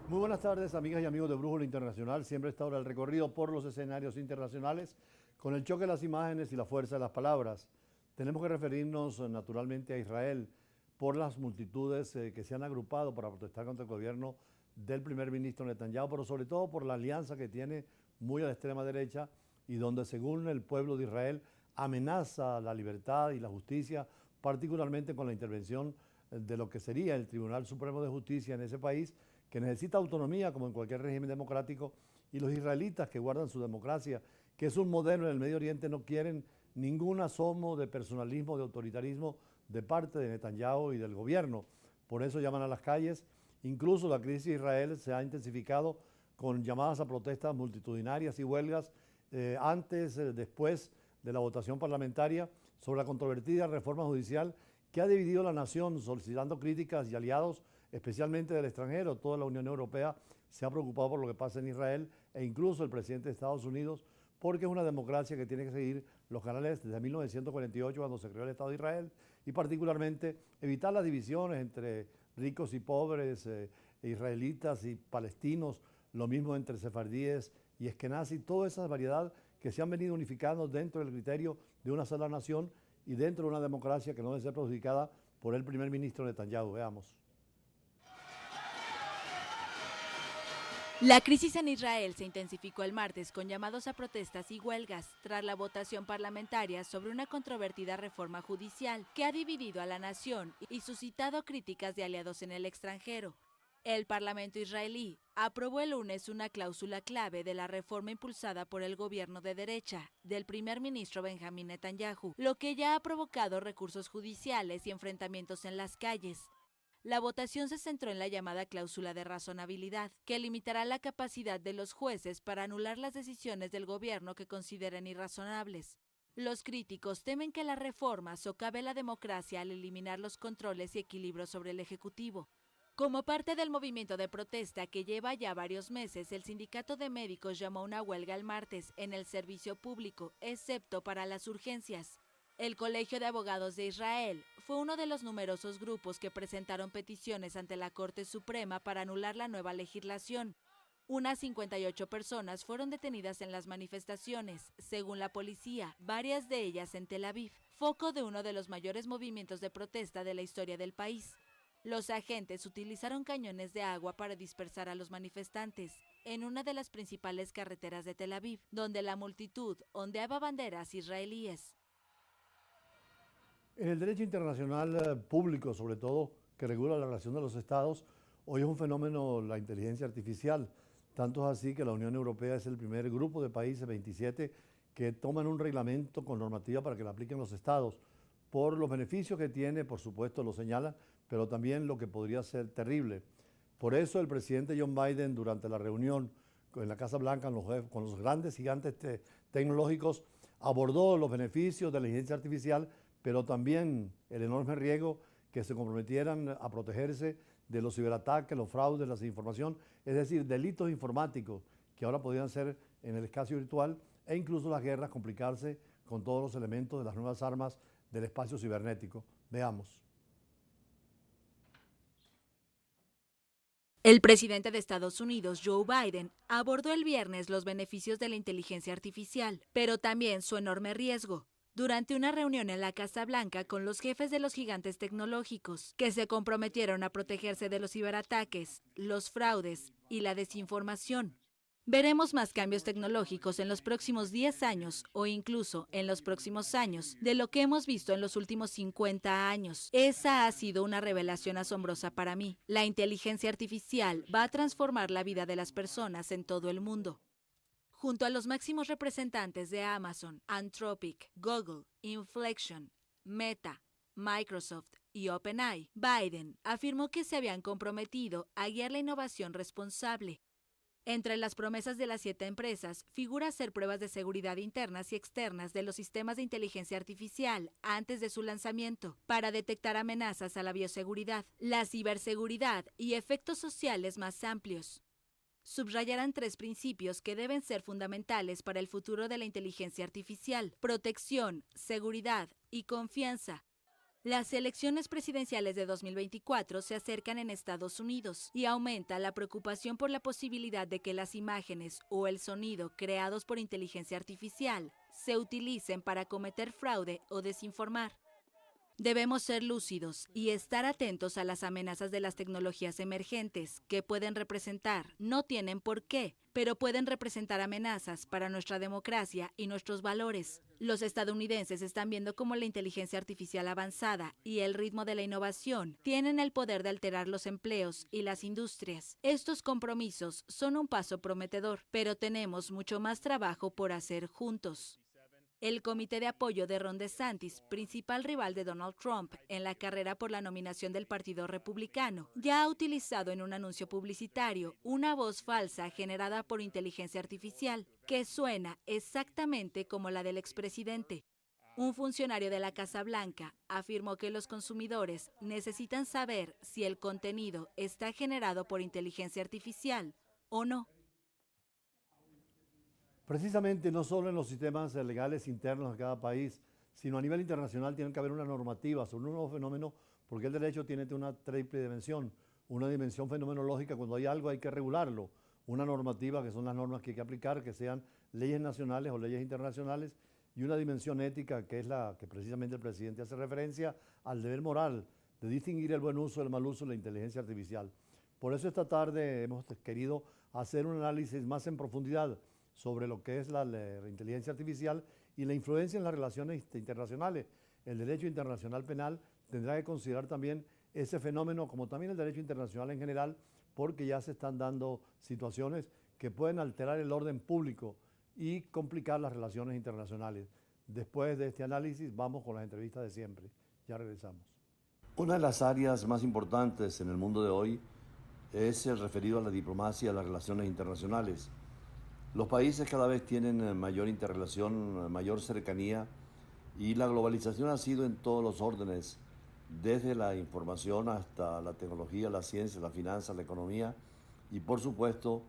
Muy buenas tardes, amigas y amigos de Brújula Internacional. Siempre está ahora el recorrido por los escenarios internacionales con el choque de las imágenes y la fuerza de las palabras. Tenemos que referirnos naturalmente a Israel por las multitudes que se han agrupado para protestar contra el gobierno del primer ministro Netanyahu, pero sobre todo por la alianza que tiene muy a la extrema derecha y donde, según el pueblo de Israel, amenaza la libertad y la justicia, particularmente con la intervención de lo que sería el Tribunal Supremo de Justicia en ese país, que necesita autonomía como en cualquier régimen democrático, y los israelitas que guardan su democracia, que es un modelo en el Medio Oriente, no quieren ningún asomo de personalismo, de autoritarismo de parte de Netanyahu y del gobierno. Por eso llaman a las calles. Incluso la crisis de Israel se ha intensificado con llamadas a protestas multitudinarias y huelgas después de la votación parlamentaria sobre la controvertida reforma judicial que ha dividido la nación, solicitando críticas y aliados, especialmente del extranjero. Toda la Unión Europea se ha preocupado por lo que pasa en Israel e incluso el presidente de Estados Unidos, porque es una democracia que tiene que seguir los canales desde 1948, cuando se creó el Estado de Israel, y particularmente evitar las divisiones entre ricos y pobres, israelitas y palestinos, lo mismo entre sefardíes y eskenazi, toda esa variedad que se han venido unificando dentro del criterio de una sola nación y dentro de una democracia que no debe ser perjudicada por el primer ministro Netanyahu. Veamos. La crisis en Israel se intensificó el martes con llamados a protestas y huelgas tras la votación parlamentaria sobre una controvertida reforma judicial que ha dividido a la nación y suscitado críticas de aliados en el extranjero. El Parlamento israelí aprobó el lunes una cláusula clave de la reforma impulsada por el gobierno de derecha del primer ministro Benjamín Netanyahu, lo que ya ha provocado recursos judiciales y enfrentamientos en las calles. La votación se centró en la llamada cláusula de razonabilidad, que limitará la capacidad de los jueces para anular las decisiones del gobierno que consideren irrazonables. Los críticos temen que la reforma socave la democracia al eliminar los controles y equilibrios sobre el Ejecutivo. Como parte del movimiento de protesta que lleva ya varios meses, el sindicato de médicos llamó a una huelga el martes en el servicio público, excepto para las urgencias. El Colegio de Abogados de Israel fue uno de los numerosos grupos que presentaron peticiones ante la Corte Suprema para anular la nueva legislación. Unas 58 personas fueron detenidas en las manifestaciones, según la policía, varias de ellas en Tel Aviv, foco de uno de los mayores movimientos de protesta de la historia del país. Los agentes utilizaron cañones de agua para dispersar a los manifestantes en una de las principales carreteras de Tel Aviv, donde la multitud ondeaba banderas israelíes. En el derecho internacional público, sobre todo, que regula la relación de los estados, hoy es un fenómeno la inteligencia artificial. Tanto es así que la Unión Europea es el primer grupo de países, 27, que toman un reglamento con normativa para que la apliquen los estados, por los beneficios que tiene, por supuesto lo señalan, pero también lo que podría ser terrible. Por eso el presidente John Biden, durante la reunión en la Casa Blanca con los grandes gigantes tecnológicos, abordó los beneficios de la inteligencia artificial, pero también el enorme riesgo que se comprometieran a protegerse de los ciberataques, los fraudes, la desinformación, es decir, delitos informáticos que ahora podrían ser en el espacio virtual, e incluso las guerras complicarse con todos los elementos de las nuevas armas del espacio cibernético. Veamos. El presidente de Estados Unidos, Joe Biden, abordó el viernes los beneficios de la inteligencia artificial, pero también su enorme riesgo, durante una reunión en la Casa Blanca con los jefes de los gigantes tecnológicos, que se comprometieron a protegerse de los ciberataques, los fraudes y la desinformación. Veremos más cambios tecnológicos en los próximos 10 años o incluso en los próximos años de lo que hemos visto en los últimos 50 años. Esa ha sido una revelación asombrosa para mí. La inteligencia artificial va a transformar la vida de las personas en todo el mundo. Junto a los máximos representantes de Amazon, Anthropic, Google, Inflection, Meta, Microsoft y OpenAI, Biden afirmó que se habían comprometido a guiar la innovación responsable. Entre las promesas de las 7 empresas figura hacer pruebas de seguridad internas y externas de los sistemas de inteligencia artificial antes de su lanzamiento para detectar amenazas a la bioseguridad, la ciberseguridad y efectos sociales más amplios. Subrayarán 3 principios que deben ser fundamentales para el futuro de la inteligencia artificial: protección, seguridad y confianza. Las elecciones presidenciales de 2024 se acercan en Estados Unidos y aumenta la preocupación por la posibilidad de que las imágenes o el sonido creados por inteligencia artificial se utilicen para cometer fraude o desinformar. Debemos ser lúcidos y estar atentos a las amenazas de las tecnologías emergentes que pueden representar, no tienen por qué, pero pueden representar amenazas para nuestra democracia y nuestros valores. Los estadounidenses están viendo cómo la inteligencia artificial avanzada y el ritmo de la innovación tienen el poder de alterar los empleos y las industrias. Estos compromisos son un paso prometedor, pero tenemos mucho más trabajo por hacer juntos. El comité de apoyo de Ron DeSantis, principal rival de Donald Trump en la carrera por la nominación del Partido Republicano, ya ha utilizado en un anuncio publicitario una voz falsa generada por inteligencia artificial, que suena exactamente como la del expresidente. Un funcionario de la Casa Blanca afirmó que los consumidores necesitan saber si el contenido está generado por inteligencia artificial o no. Precisamente no solo en los sistemas legales internos de cada país, sino a nivel internacional tiene que haber una normativa sobre un nuevo fenómeno, porque el derecho tiene una triple dimensión. Una dimensión fenomenológica, cuando hay algo hay que regularlo. Una normativa, que son las normas que hay que aplicar, que sean leyes nacionales o leyes internacionales, y una dimensión ética, que es la que precisamente el presidente hace referencia al deber moral de distinguir el buen uso del mal uso de la inteligencia artificial. Por eso esta tarde hemos querido hacer un análisis más en profundidad sobre lo que es la inteligencia artificial y la influencia en las relaciones internacionales. El derecho internacional penal tendrá que considerar también ese fenómeno, como también el derecho internacional en general, porque ya se están dando situaciones que pueden alterar el orden público y complicar las relaciones internacionales. Después de este análisis vamos con las entrevistas de siempre. Ya regresamos. Una de las áreas más importantes en el mundo de hoy es el referido a la diplomacia y a las relaciones internacionales. Los países cada vez tienen mayor interrelación, mayor cercanía, y la globalización ha sido en todos los órdenes, desde la información hasta la tecnología, la ciencia, la finanza, la economía y por supuesto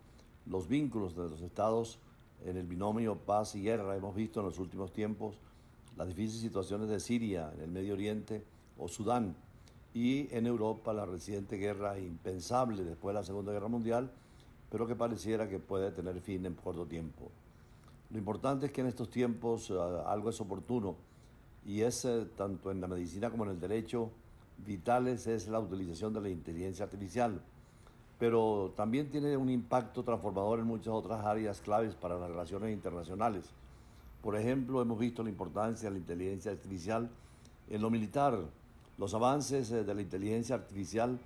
los vínculos de los estados en el binomio paz y guerra. Hemos visto en los últimos tiempos las difíciles situaciones de Siria, en el Medio Oriente o Sudán, y en Europa la reciente guerra impensable después de la Segunda Guerra Mundial, pero que pareciera que puede tener fin en corto tiempo. Lo importante es que en estos tiempos algo es oportuno, y es tanto en la medicina como en el derecho, vitales es la utilización de la inteligencia artificial, pero también tiene un impacto transformador en muchas otras áreas claves para las relaciones internacionales. Por ejemplo, hemos visto la importancia de la inteligencia artificial en lo militar. Los avances de la inteligencia artificial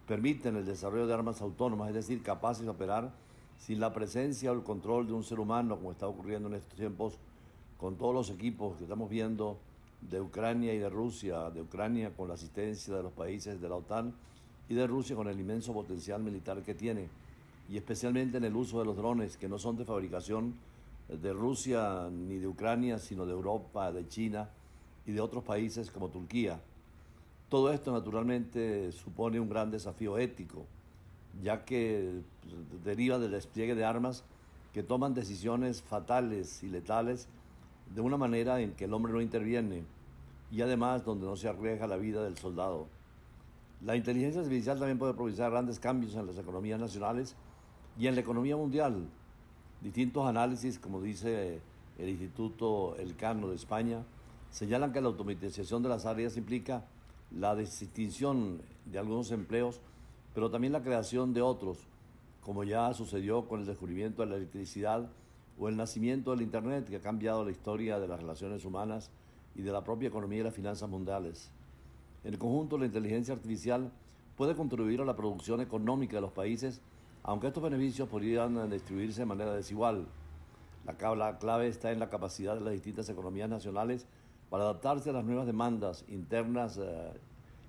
permiten el desarrollo de armas autónomas, es decir, capaces de operar sin la presencia o el control de un ser humano, como está ocurriendo en estos tiempos con todos los equipos que estamos viendo de Ucrania y de Rusia, de Ucrania con la asistencia de los países de la OTAN y de Rusia con el inmenso potencial militar que tiene, y especialmente en el uso de los drones, que no son de fabricación de Rusia ni de Ucrania, sino de Europa, de China y de otros países como Turquía. Todo esto naturalmente supone un gran desafío ético, ya que deriva del despliegue de armas que toman decisiones fatales y letales de una manera en que el hombre no interviene, y además donde no se arriesga la vida del soldado. La inteligencia artificial también puede propiciar grandes cambios en las economías nacionales y en la economía mundial. Distintos análisis, como dice el Instituto Elcano de España, señalan que la automatización de las áreas implica la distinción de algunos empleos, pero también la creación de otros, como ya sucedió con el descubrimiento de la electricidad o el nacimiento del Internet, que ha cambiado la historia de las relaciones humanas y de la propia economía y las finanzas mundiales. En el conjunto, la inteligencia artificial puede contribuir a la producción económica de los países, aunque estos beneficios podrían distribuirse de manera desigual. La clave está en la capacidad de las distintas economías nacionales para adaptarse a las nuevas demandas internas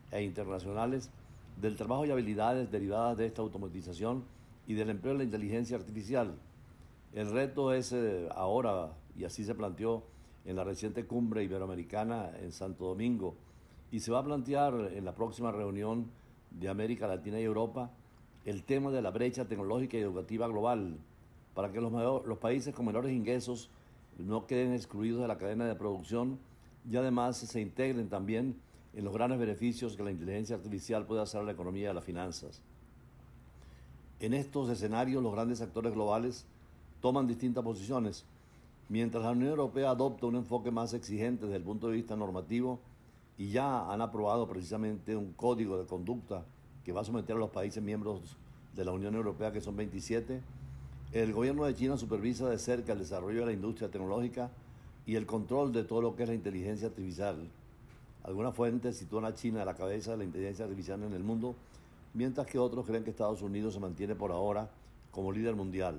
e internacionales del trabajo y habilidades derivadas de esta automatización y del empleo de la inteligencia artificial. El reto es ahora, y así se planteó en la reciente cumbre iberoamericana en Santo Domingo, y se va a plantear en la próxima reunión de América Latina y Europa, el tema de la brecha tecnológica y educativa global, para que los países con menores ingresos no queden excluidos de la cadena de producción y además se integren también en los grandes beneficios que la inteligencia artificial puede hacer a la economía y a las finanzas. En estos escenarios, los grandes actores globales toman distintas posiciones. Mientras la Unión Europea adopta un enfoque más exigente desde el punto de vista normativo y ya han aprobado precisamente un código de conducta que va a someter a los países miembros de la Unión Europea, que son 27, el gobierno de China supervisa de cerca el desarrollo de la industria tecnológica y el control de todo lo que es la inteligencia artificial. Algunas fuentes sitúan a China a la cabeza de la inteligencia artificial en el mundo, mientras que otros creen que Estados Unidos se mantiene por ahora como líder mundial.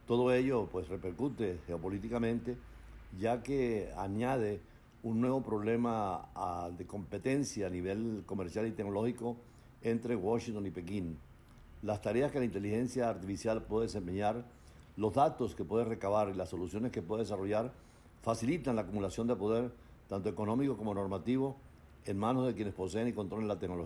Todo ello pues repercute geopolíticamente, ya que añade un nuevo problema de competencia a nivel comercial y tecnológico entre Washington y Pekín. Las tareas que la inteligencia artificial puede desempeñar, los datos que puede recabar y las soluciones que puede desarrollar facilitan la acumulación de poder, tanto económico como normativo, en manos de quienes poseen y controlan la tecnología.